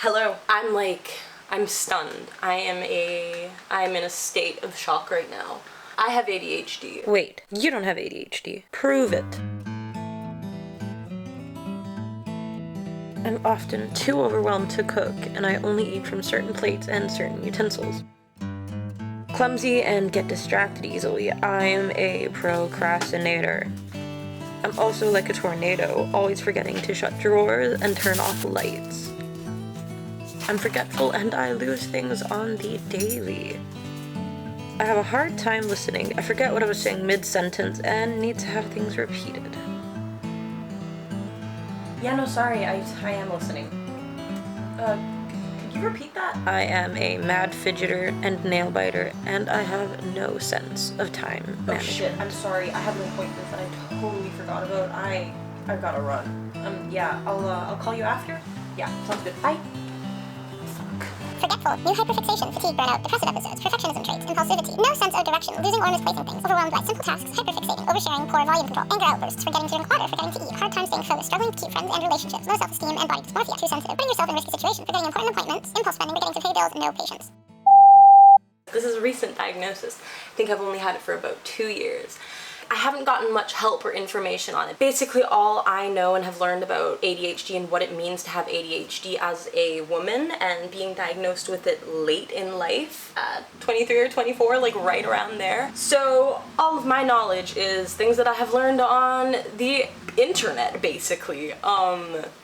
Hello. I'm stunned. I'm in a state of shock right now. I have ADHD. Wait, you don't have ADHD. Prove it. I'm often too overwhelmed to cook, and I only eat from certain plates and certain utensils. Clumsy and get distracted easily, I'm a procrastinator. I'm also like a tornado, always forgetting to shut drawers and turn off lights. I'm forgetful and I lose things on the daily. I have a hard time listening. I forget what I was saying mid-sentence and need to have things repeated. Yeah, no, sorry, I am listening. Could you repeat that? I am a mad fidgeter and nail biter, and I have no sense of time management. Oh shit, I'm sorry. I have an appointment that I totally forgot about. I've gotta run. Yeah, I'll call you after? Yeah, sounds good. Bye. Forgetful, new hyperfixation, fatigue, burnout, depressive episodes, perfectionism traits, impulsivity, no sense of direction, losing or misplacing things, overwhelmed by simple tasks, hyperfixating, oversharing, poor volume control, anger outbursts, forgetting to drink water, forgetting to eat, hard time staying focused, struggling to keep friends and relationships, low self-esteem and body dysmorphia, too sensitive, putting yourself in risky situations, forgetting important appointments, impulse spending, forgetting to pay bills, no patience. This is a recent diagnosis. I think I've only had it for about 2 years. I haven't gotten much help or information on it. Basically, all I know and have learned about ADHD and what it means to have ADHD as a woman and being diagnosed with it late in life, at 23 or 24, like right around there. So all of my knowledge is things that I have learned on the internet, basically. And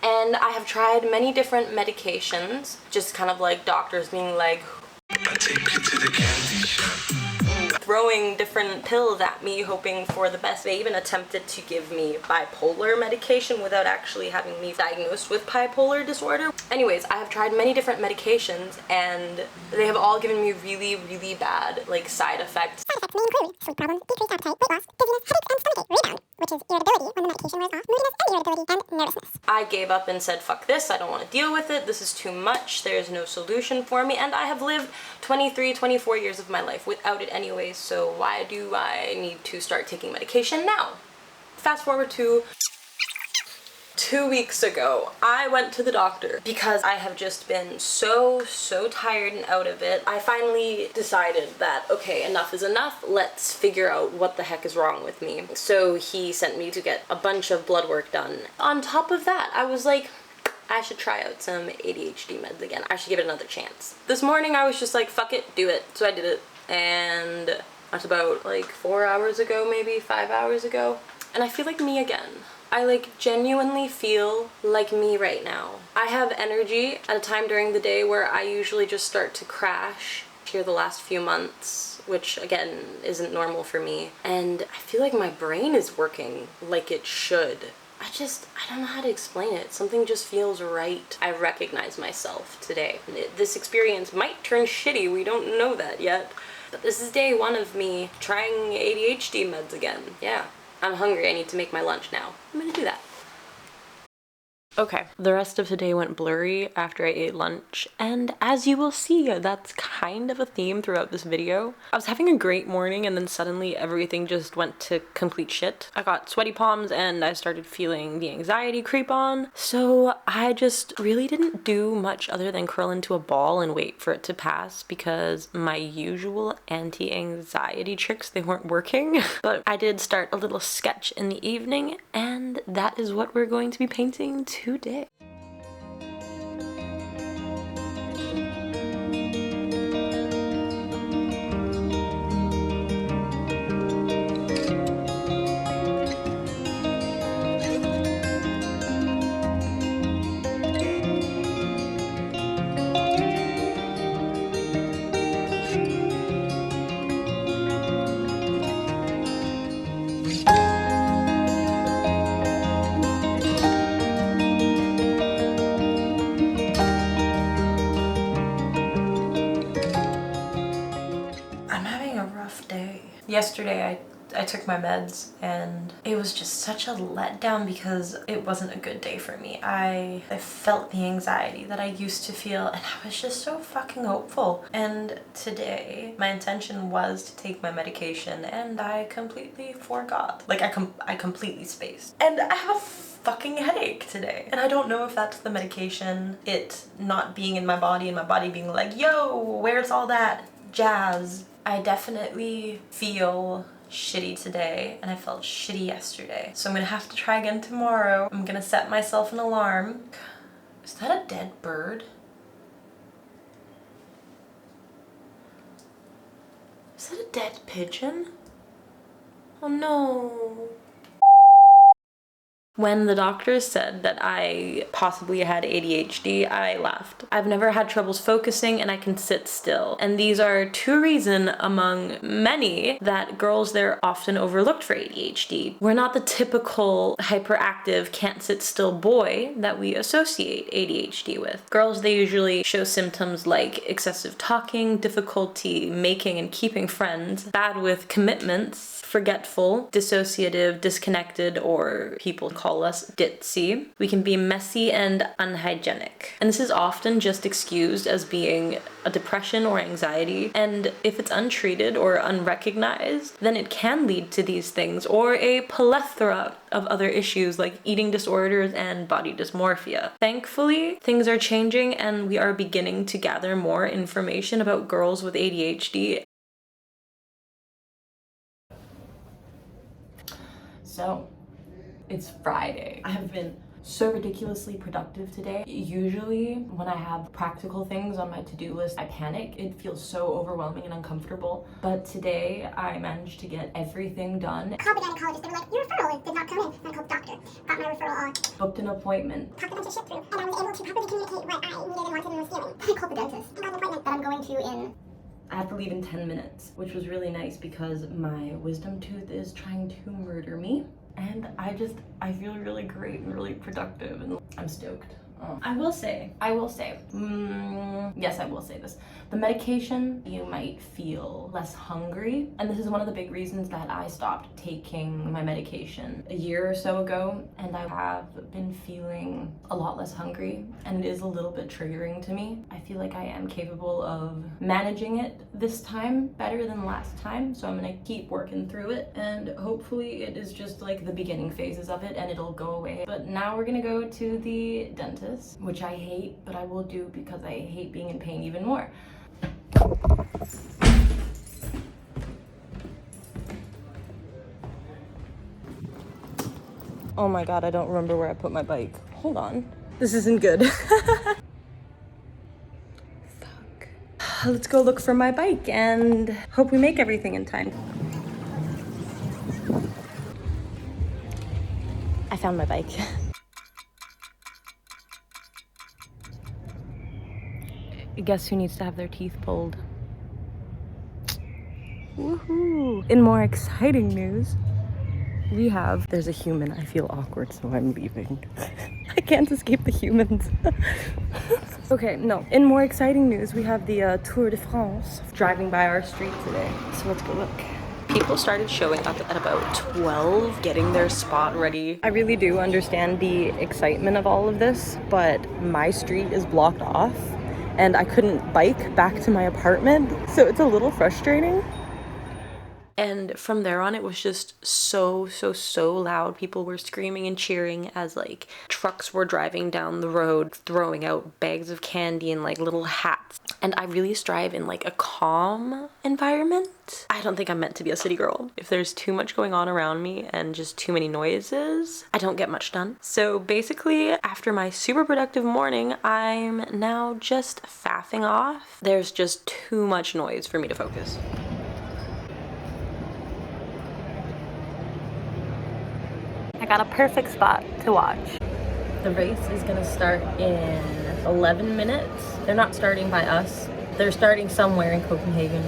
I have tried many different medications, just kind of like doctors being like, I take you to the candy shop. throwing different pills at me, hoping for the best. They even attempted to give me bipolar medication without actually having me diagnosed with bipolar disorder. Anyways, I have tried many different medications and they have all given me really, really bad, like, side effects. Side effects may include sleep problems, decreased appetite, weight loss, dizziness, headaches, and stomachache, rebound, which is irritability when the medication wears off, moodiness and irritability, and nervousness. I gave up and said, fuck this, I don't want to deal with it, this is too much, there's no solution for me, and I have lived 23, 24 years of my life without it anyways, so why do I need to start taking medication now? Fast forward to 2 weeks ago, I went to the doctor because I have just been so tired and out of it. I finally decided that, okay, enough is enough. Let's figure out what the heck is wrong with me. So he sent me to get a bunch of blood work done. On top of that, I was like, I should try out some ADHD meds again. I should give it another chance. This morning I was just like, fuck it, do it. So I did it. And that's about like 4 hours ago, maybe 5 hours ago. And I feel like me again. I like genuinely feel like me right now. I have energy at a time during the day where I usually just start to crash here the last few months, which again isn't normal for me. And I feel like my brain is working like it should. I don't know how to explain it. Something just feels right. I recognize myself today. This experience might turn shitty, we don't know that yet. But this is day 1 of me trying ADHD meds again. Yeah, I'm hungry, I need to make my lunch now. I'm gonna do that. Okay, the rest of today went blurry after I ate lunch, and as you will see, that's kind of a theme throughout this video. I was having a great morning and then suddenly everything just went to complete shit. I got sweaty palms and I started feeling the anxiety creep on, so I just really didn't do much other than curl into a ball and wait for it to pass because my usual anti-anxiety tricks, they weren't working. But I did start a little sketch in the evening, and that is what we're going to be painting today. Yesterday I took my meds and it was just such a letdown because it wasn't a good day for me. I felt the anxiety that I used to feel and I was just so fucking hopeful. And today my intention was to take my medication and I completely forgot. Like I completely spaced. And I have a fucking headache today. And I don't know if that's the medication, it not being in my body and my body being like, yo, where's all that jazz? I definitely feel shitty today, and I felt shitty yesterday. So I'm gonna have to try again tomorrow. I'm gonna set myself an alarm. Is that a dead bird? Is that a dead pigeon? Oh no. When the doctors said that I possibly had ADHD, I laughed. I've never had troubles focusing and I can sit still. And these are two reasons among many that girls they're often overlooked for ADHD. We're not the typical hyperactive, can't sit still boy that we associate ADHD with. Girls, they usually show symptoms like excessive talking, difficulty making and keeping friends, bad with commitments, forgetful, dissociative, disconnected, or people call us ditzy. We can be messy and unhygienic. And this is often just excused as being a depression or anxiety. And if it's untreated or unrecognized, then it can lead to these things or a plethora of other issues like eating disorders and body dysmorphia. Thankfully, things are changing and we are beginning to gather more information about girls with ADHD. So, it's Friday. I have been so ridiculously productive today. Usually, when I have practical things on my to-do list, I panic. It feels so overwhelming and uncomfortable. But today, I managed to get everything done. Called the gynecologist. They were like, your referral did not come in. And I called the doctor. Got my referral on. Booked an appointment. Talked a bunch of shit through. And I was able to properly communicate what I needed and wanted and was feeling. Then I called the dentist. I got an appointment that I'm going to in... I have to leave in 10 minutes, which was really nice because my wisdom tooth is trying to murder me. And I feel really great and really productive and I'm stoked. I will say, yes, I will say this. The medication, you might feel less hungry. And this is one of the big reasons that I stopped taking my medication a year or so ago. And I have been feeling a lot less hungry. And it is a little bit triggering to me. I feel like I am capable of managing it this time better than last time. So I'm gonna keep working through it. And hopefully it is just like the beginning phases of it and it'll go away. But now we're gonna go to the dentist, which I hate, but I will do because I hate being in pain even more. Oh my god, I don't remember where I put my bike. Hold on. This isn't good. Fuck. Let's go look for my bike and hope we make everything in time. I found my bike. Guess who needs to have their teeth pulled? Woohoo! In more exciting news, there's a human. I feel awkward, so I'm leaving. I can't escape the humans. Okay, no. In more exciting news, we have the Tour de France driving by our street today. So let's go look. People started showing up at about 12, getting their spot ready. I really do understand the excitement of all of this, but my street is blocked off and I couldn't bike back to my apartment, so it's a little frustrating. And from there on, it was just so loud. People were screaming and cheering as like trucks were driving down the road, throwing out bags of candy and like little hats. And I really strive in like a calm environment. I don't think I'm meant to be a city girl. If there's too much going on around me and just too many noises, I don't get much done. So basically, after my super productive morning, I'm now just faffing off. There's just too much noise for me to focus. I got a perfect spot to watch. The race is gonna start in 11 minutes. They're not starting by us. They're starting somewhere in Copenhagen.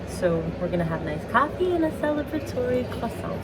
So we're gonna have nice coffee and a celebratory croissant.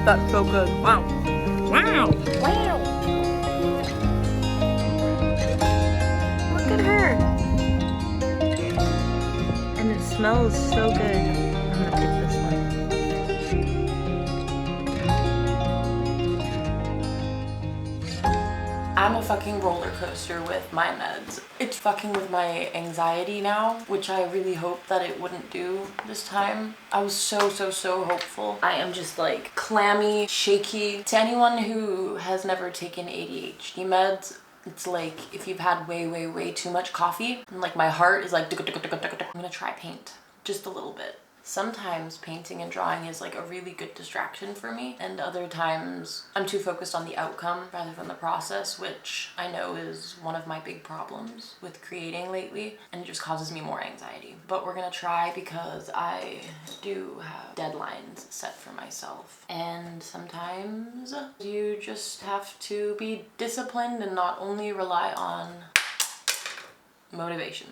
That's so good. Wow. Wow! Wow! Look at her! And it smells so good. I'm gonna pick this one. I'm a fucking roller coaster with my meds. It's fucking with my anxiety now, which I really hope that it wouldn't do this time. I was so hopeful. I am just like clammy, shaky. To anyone who has never taken ADHD meds, it's like if you've had way too much coffee and like my heart is like I'm gonna try paint just a little bit. Sometimes painting and drawing is like a really good distraction for me, and other times I'm too focused on the outcome rather than the process, which I know is one of my big problems with creating lately, and it just causes me more anxiety. But we're gonna try because I do have deadlines set for myself, and sometimes you just have to be disciplined and not only rely on motivation.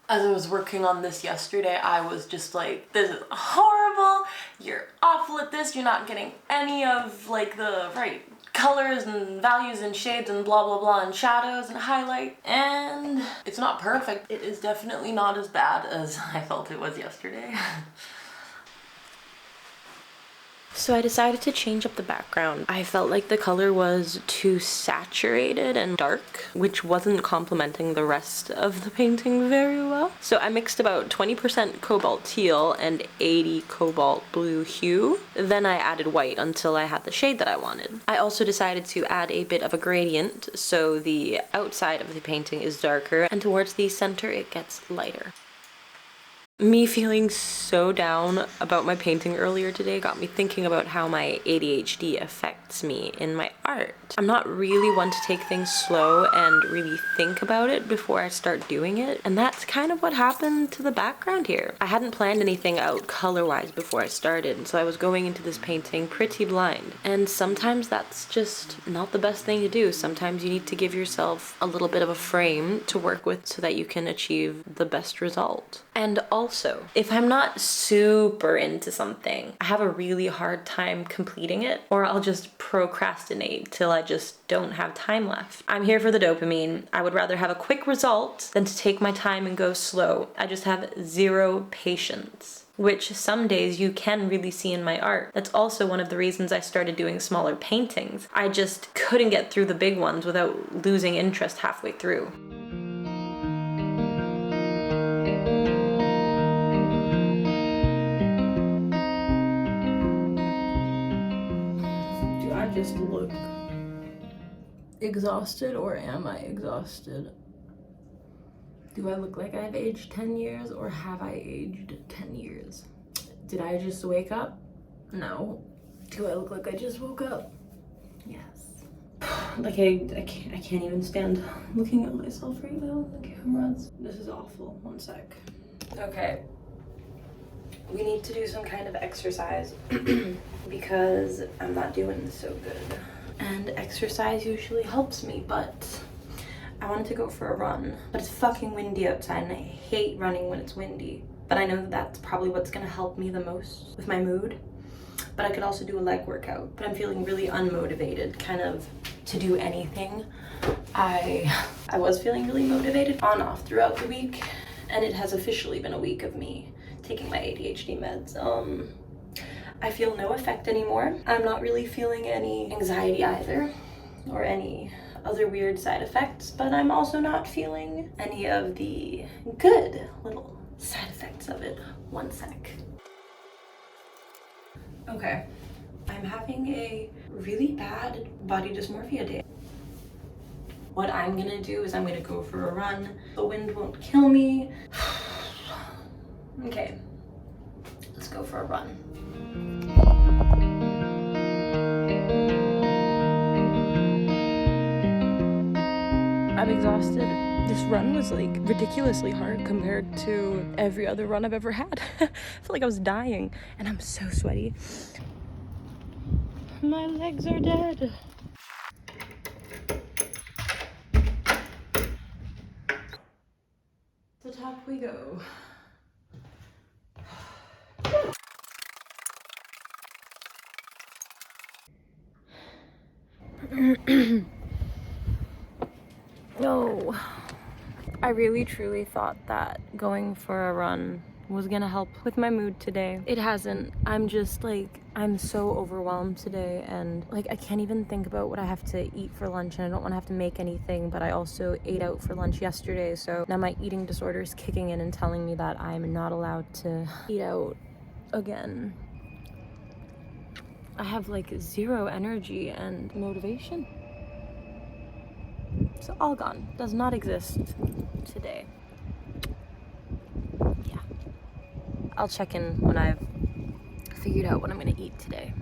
As I was working on this yesterday, I was just like, this is horrible, you're awful at this, you're not getting any of like the right colors and values and shades and blah blah blah and shadows and highlight, and it's not perfect. It is definitely not as bad as I felt it was yesterday. So I decided to change up the background. I felt like the color was too saturated and dark, which wasn't complementing the rest of the painting very well. So I mixed about 20% cobalt teal and 80 cobalt blue hue. Then I added white until I had the shade that I wanted. I also decided to add a bit of a gradient, so the outside of the painting is darker and towards the center it gets lighter. Me feeling so down about my painting earlier today got me thinking about how my ADHD affects me in my art. I'm not really one to take things slow and really think about it before I start doing it, and that's kind of what happened to the background here. I hadn't planned anything out color-wise before I started, so I was going into this painting pretty blind. And sometimes that's just not the best thing to do. Sometimes you need to give yourself a little bit of a frame to work with so that you can achieve the best result. And also, if I'm not super into something, I have a really hard time completing it, or I'll just procrastinate till I just don't have time left. I'm here for the dopamine. I would rather have a quick result than to take my time and go slow. I just have zero patience, which some days you can really see in my art. That's also one of the reasons I started doing smaller paintings. I just couldn't get through the big ones without losing interest halfway through. Just look exhausted, or am I exhausted? Do I look like I've aged 10 years, or have I aged 10 years? Did I just wake up? No. Do I look like I just woke up? Yes. Like I can't even stand looking at myself right now on the cameras. This is awful. One sec. Okay. We need to do some kind of exercise because I'm not doing so good. And exercise usually helps me, but I wanted to go for a run. But it's fucking windy outside and I hate running when it's windy. But I know that that's probably what's gonna help me the most with my mood. But I could also do a leg workout. But I'm feeling really unmotivated, kind of, to do anything. I was feeling really motivated on off throughout the week, and it has officially been a week of me taking my ADHD meds. I feel no effect anymore. I'm not really feeling any anxiety either, or any other weird side effects, but I'm also not feeling any of the good little side effects of it. One sec. Okay, I'm having a really bad body dysmorphia day. What I'm gonna do is I'm gonna go for a run. The wind won't kill me. Okay, let's go for a run. I'm exhausted. This run was like ridiculously hard compared to every other run I've ever had. I feel like I was dying and I'm so sweaty. My legs are dead. To the top we go. No, I really truly thought that going for a run was gonna help with my mood today. It hasn't. I'm just like, I'm so overwhelmed today, and like I can't even think about what I have to eat for lunch, and I don't want to have to make anything, but I also ate out for lunch yesterday, so now my eating disorder is kicking in and telling me that I'm not allowed to eat out again. I have like zero energy and motivation. It's all gone. Does not exist today. Yeah. I'll check in when I've figured out what I'm gonna eat today.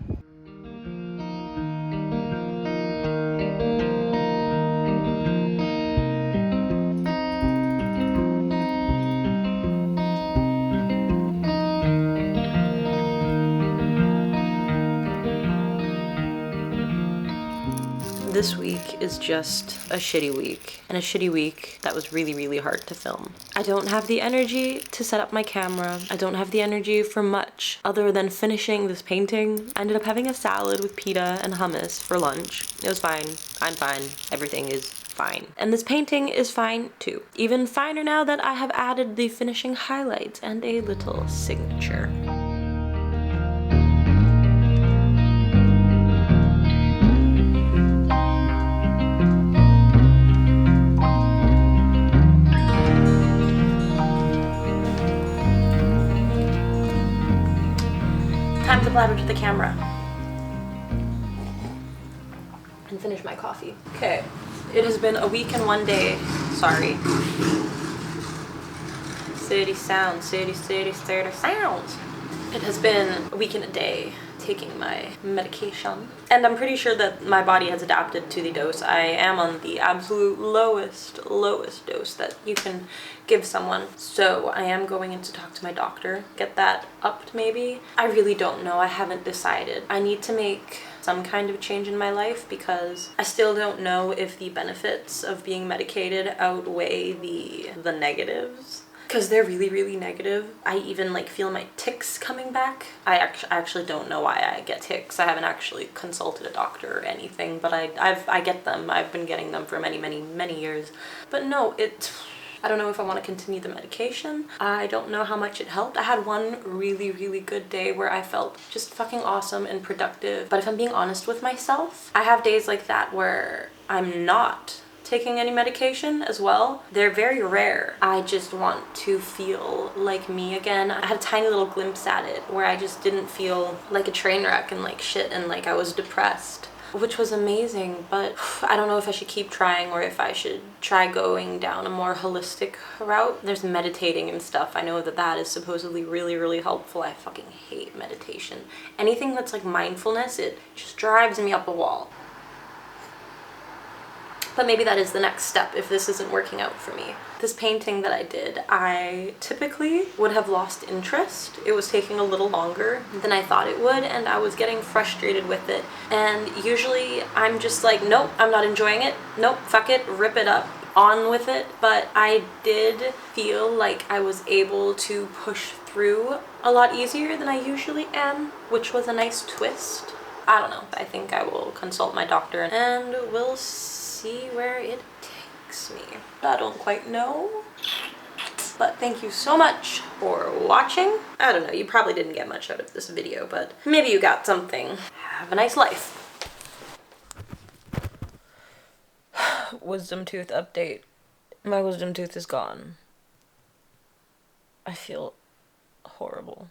This week is just a shitty week, and a shitty week that was really, really hard to film. I don't have the energy to set up my camera. I don't have the energy for much other than finishing this painting. I ended up having a salad with pita and hummus for lunch. It was fine. I'm fine. Everything is fine. And this painting is fine too. Even finer now that I have added the finishing highlights and a little signature. Time to blabber to the camera and finish my coffee. Okay, it has been a week and 1 day. Sorry. City sounds, city sounds. It has been a week and a day taking my medication, and I'm pretty sure that my body has adapted to the dose. I am on the absolute lowest dose that you can give someone, so I am going in to talk to my doctor, get that upped maybe. I really don't know. I haven't decided. I need to make some kind of change in my life because I still don't know if the benefits of being medicated outweigh the negatives. Because they're really, really negative. I even like feel my tics coming back. I actually don't know why I get tics. I haven't actually consulted a doctor or anything, but I get them. I've been getting them for many years. But no, I don't know if I want to continue the medication. I don't know how much it helped. I had one really, really good day where I felt just fucking awesome and productive. But if I'm being honest with myself, I have days like that where I'm not taking any medication as well. They're very rare. I just want to feel like me again. I had a tiny little glimpse at it where I just didn't feel like a train wreck and like shit and like I was depressed, which was amazing. But I don't know if I should keep trying or if I should try going down a more holistic route. There's meditating and stuff. I know that that is supposedly really, really helpful. I fucking hate meditation. Anything that's like mindfulness, it just drives me up a wall. But maybe that is the next step if this isn't working out for me. This painting that I did, I typically would have lost interest. It was taking a little longer than I thought it would, and I was getting frustrated with it. And usually I'm just like, nope, I'm not enjoying it. Nope, fuck it, rip it up, on with it. But I did feel like I was able to push through a lot easier than I usually am, which was a nice twist. I don't know. I think I will consult my doctor and we'll see where it takes me. I don't quite know, but thank you so much for watching. I don't know, you probably didn't get much out of this video, but maybe you got something. Have a nice life. Wisdom tooth update. My wisdom tooth is gone. I feel horrible.